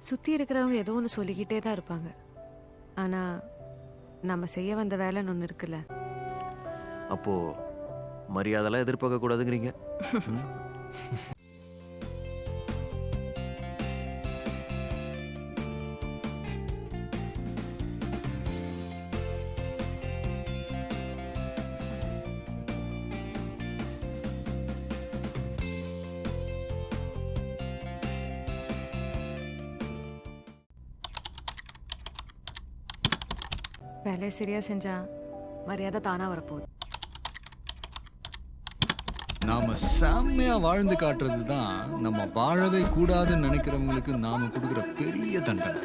சுற்றி இருக்கிறவங்க ஏதோ ஒன்று சொல்லிக்கிட்டே தான் இருப்பாங்க. ஆனால் நம்ம செய்ய வந்த வேலைன்னு ஒன்று இருக்குல்ல. அப்போ மரியாதைலாம் எதிர்பார்க்க கூடாதுங்கிறீங்க. வேலையை சரியாக செஞ்சால் மரியாதை தானாக வரப்போகுது. நாம செம்மையா வாழ்ந்து காட்டுறது தான் நம்ம வாழவே கூடாதுன்னு நினைக்கிறவங்களுக்கு நாம கொடுக்குற பெரிய தண்டனை.